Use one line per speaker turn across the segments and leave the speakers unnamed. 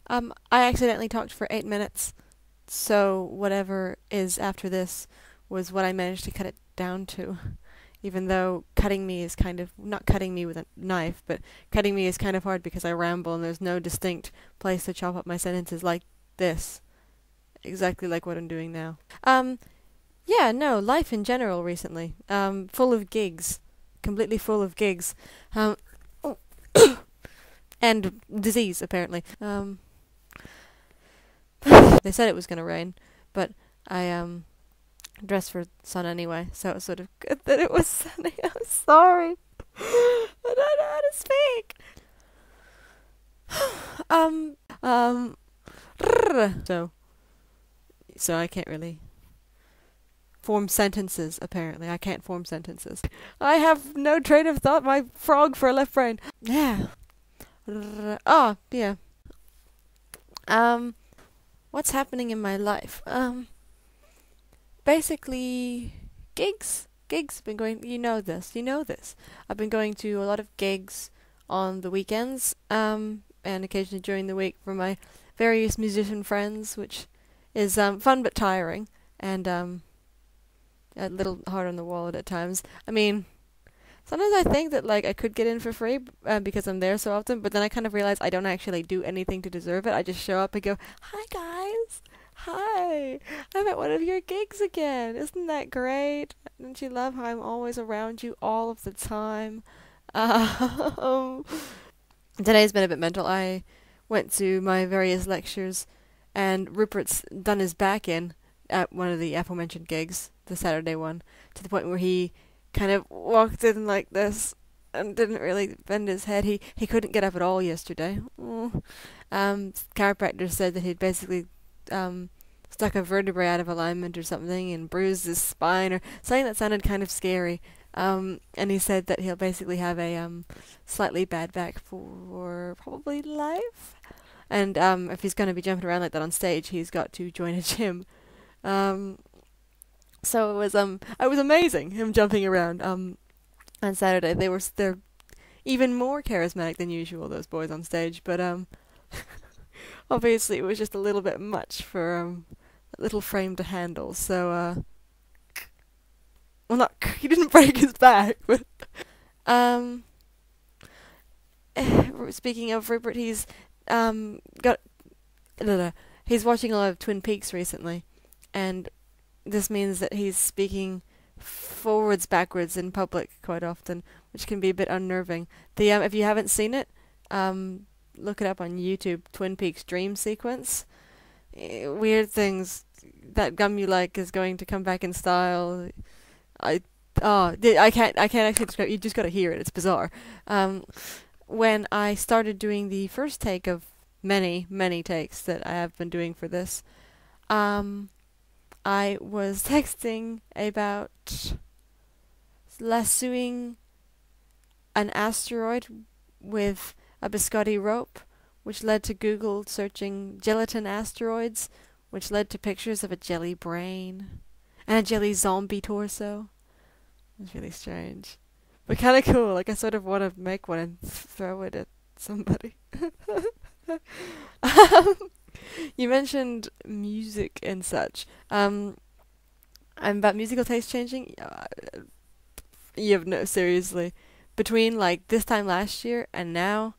I accidentally talked for 8 minutes, so whatever is after this was what I managed to cut it down to. Even though cutting me is kind of, not cutting me with a knife, but cutting me is kind of hard because I ramble and there's no distinct place to chop up my sentences like this. Exactly like what I'm doing now. Yeah, no, life in general recently. Full of gigs. Completely full of gigs. Um, and disease, apparently. They said it was going to rain, but I dressed for sun anyway, so it was sort of good that it was sunny. I'm sorry. I don't know how to speak. um, um, so, so I can't really form sentences, apparently. I can't form sentences. I have no train of thought, my frog for a left brain. Yeah. Oh, yeah. What's happening in my life? Basically, gigs. Gigs. Been going. You know this. You know this. I've been going to a lot of gigs on the weekends, and occasionally during the week for my various musician friends, which is fun but tiring, and a little hard on the wallet at times. I mean, sometimes I think that like I could get in for free because I'm there so often, but then I kind of realize I don't actually do anything to deserve it. I just show up and go, "Hi guys, hi, I'm at one of your gigs again. Isn't that great? Don't you love how I'm always around you all of the time?" Um, Today's been a bit mental. I went to my various lectures, and Rupert's done his back in at one of the aforementioned gigs, the Saturday one, to the point where he kind of walked in like this and didn't really bend his head. He couldn't get up at all yesterday. Chiropractor said that he'd basically stuck a vertebrae out of alignment or something and bruised his spine or something that sounded kind of scary. And he said that he'll basically have a slightly bad back for probably life. And if he's going to be jumping around like that on stage, he's got to join a gym. So it was amazing him jumping around on Saturday. They're even more charismatic than usual, those boys on stage, but obviously it was just a little bit much for a little frame to handle. So well, not he didn't break his back, but um speaking of Rupert, got he's watching a lot of Twin Peaks recently, and this means that he's speaking forwards, backwards in public quite often, which can be a bit unnerving. If you haven't seen it, look it up on YouTube. Twin Peaks dream sequence. Weird things. That gum you like is going to come back in style. I can't actually describe. You just gotta hear it. It's bizarre. When I started doing the first take of many takes that I have been doing for this, I was texting about lassoing an asteroid with a biscotti rope, which led to Google searching gelatin asteroids, which led to pictures of a jelly brain and a jelly zombie torso. It was really strange, but kind of cool. Like I sort of want to make one and throw it at somebody. You mentioned music and such. I'm about musical taste changing. You have no, seriously. Between like this time last year and now,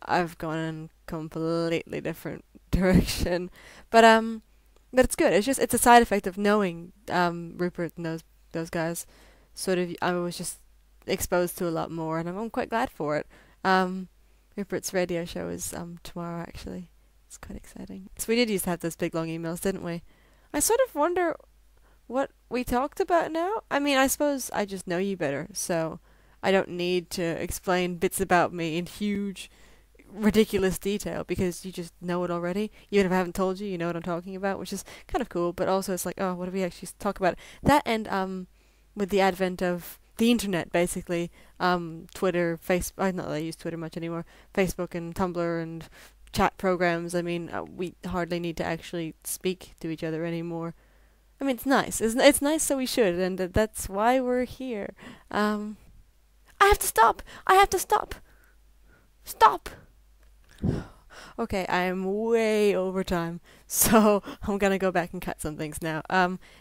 I've gone in completely different direction. But it's good. It's a side effect of knowing Rupert and those guys. Sort of, I was just exposed to a lot more, and I'm quite glad for it. Rupert's radio show is tomorrow actually. It's quite exciting. So we did used to have those big long emails, didn't we? I sort of wonder what we talked about now. I mean, I suppose I just know you better, so I don't need to explain bits about me in huge, ridiculous detail because you just know it already. Even if I haven't told you, you know what I'm talking about, which is kind of cool. But also, it's like, oh, what do we actually talk about? That and with the advent of the internet, basically, Twitter, Facebook. Not that I use Twitter much anymore. Facebook and Tumblr and chat programs. I mean, we hardly need to actually speak to each other anymore. I mean, it's nice. It's nice, so we should, and that's why we're here. I have to stop. I have to stop. Stop. Okay, I am way over time, so I'm gonna go back and cut some things now.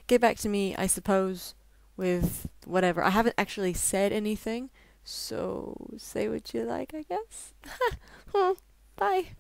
Get back to me, I suppose, with whatever. I haven't actually said anything, so say what you like, I guess. Bye.